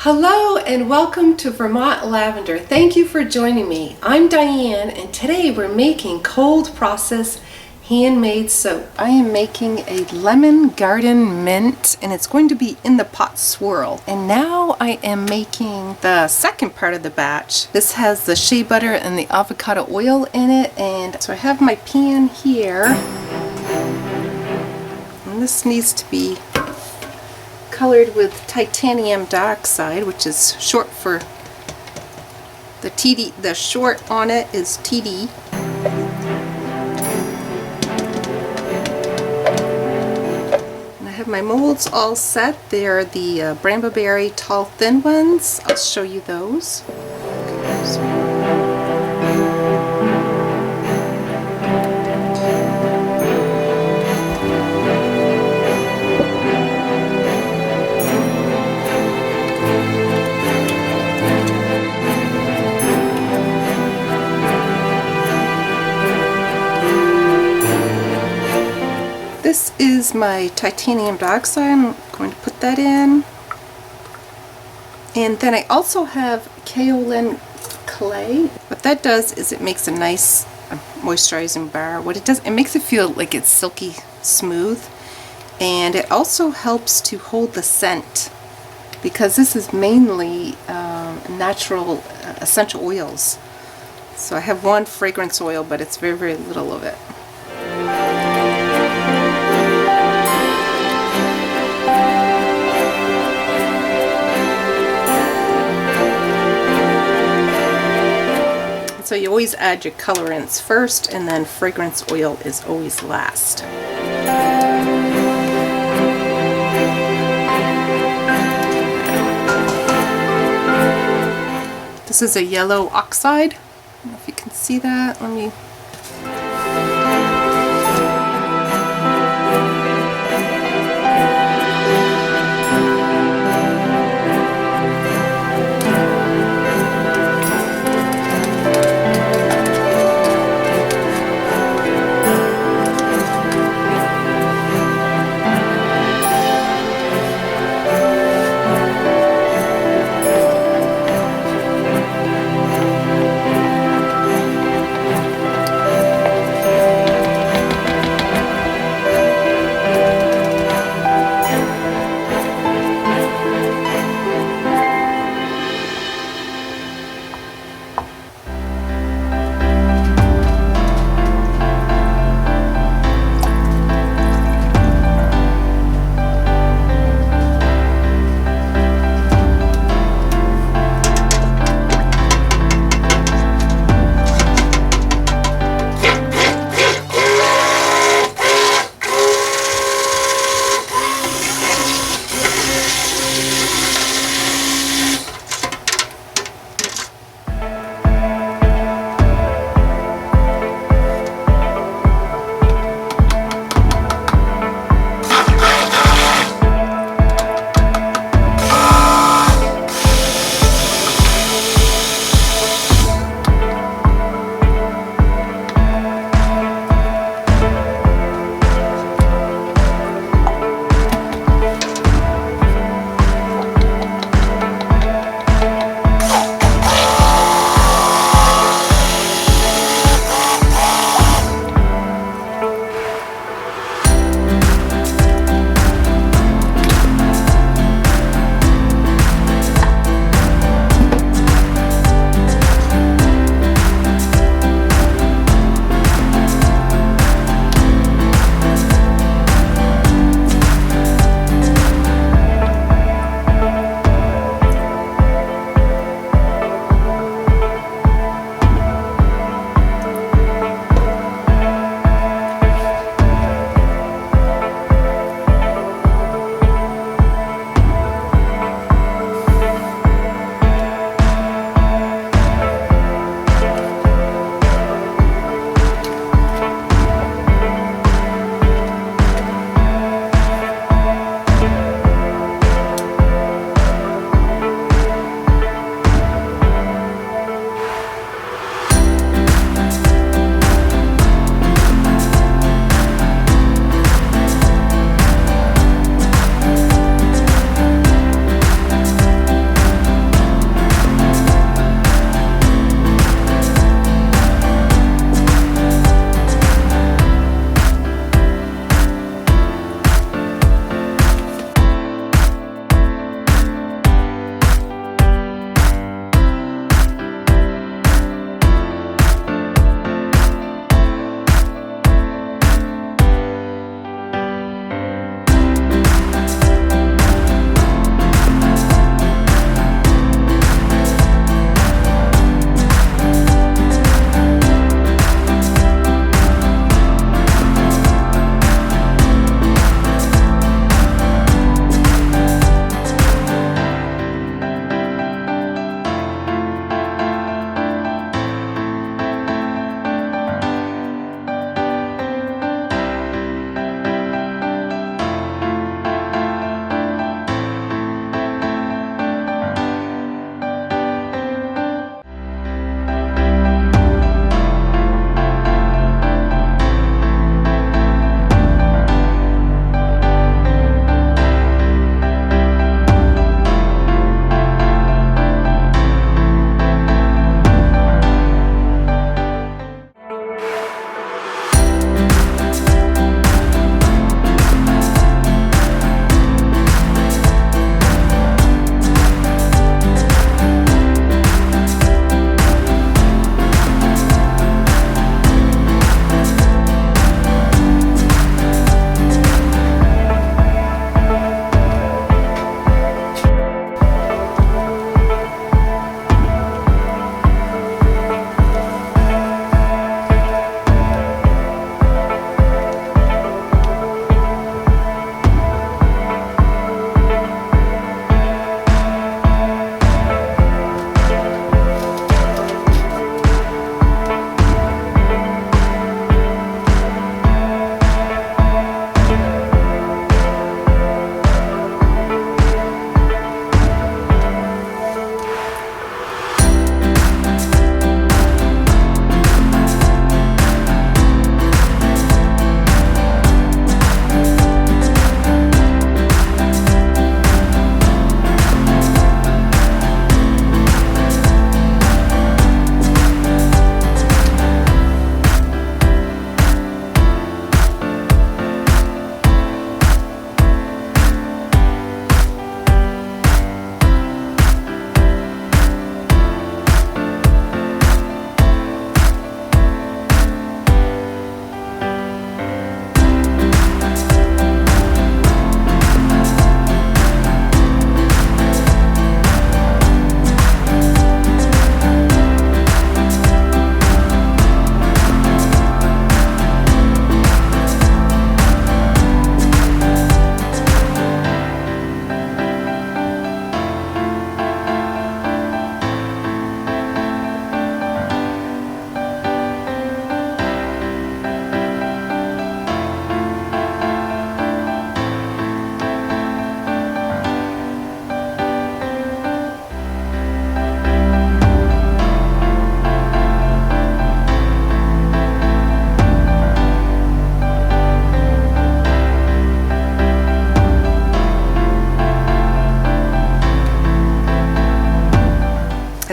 Hello and welcome to Vermont Lavender. Thank you for joining me. I'm Diane and today we're making cold process handmade soap. I am making a lemon garden mint and it's going to be in the pot swirl. And now I am making the second part of the batch. This has the shea butter and the avocado oil in it, and so I have my pan here. And this needs to be colored with titanium dioxide, which is short for the TD. The short on it is TD. And I have my molds all set. They are the Bramble-berry tall thin ones. I'll show you those. This is my titanium dioxide. I'm going to put that in. And then I also have kaolin clay. What that does is it makes a nice moisturizing bar. What it does, it makes it feel like it's silky smooth. And it also helps to hold the scent, because this is mainly natural essential oils. So I have one fragrance oil, but it's very, very little of it. So you always add your colorants first, and then fragrance oil is always last. This is a yellow oxide. I don't know if you can see that. Let me...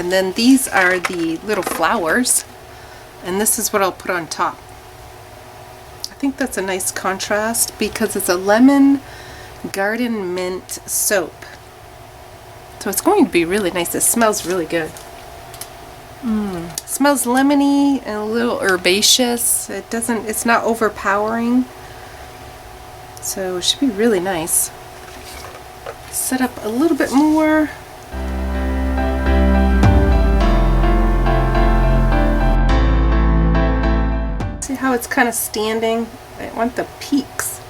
And then these are the little flowers, and this is what I'll put on top. I think that's a nice contrast because it's a lemon garden mint soap. So it's going to be really nice. It smells really good. It smells lemony and a little herbaceous. It's not overpowering. So it should be really nice. Set up a little bit more. See how it's kind of standing? I want the peaks.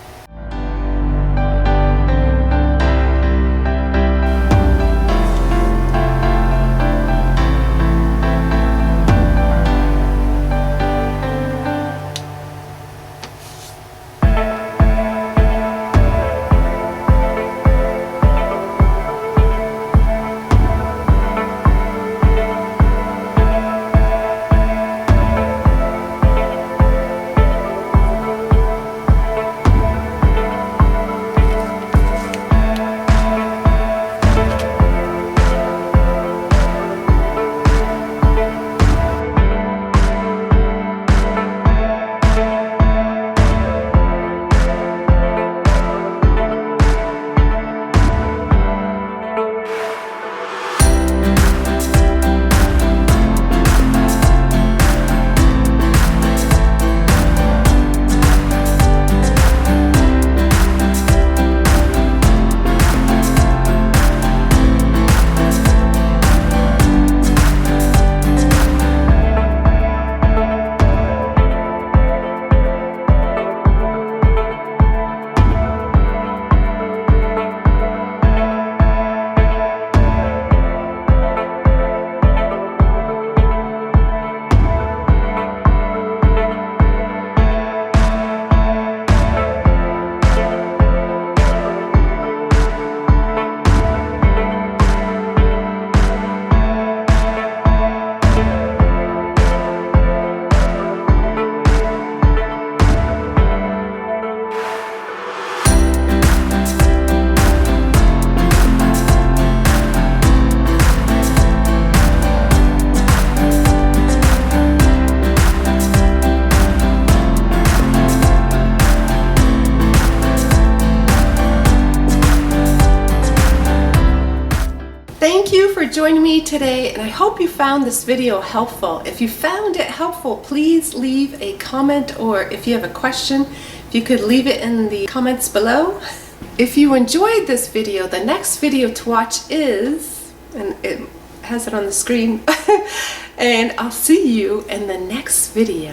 Thank you for joining me today, and I hope you found this video helpful. If you found it helpful, please leave a comment, or if you have a question, if you could leave it in the comments below. If you enjoyed this video, the next video to watch is, and it has it on the screen, and I'll see you in the next video.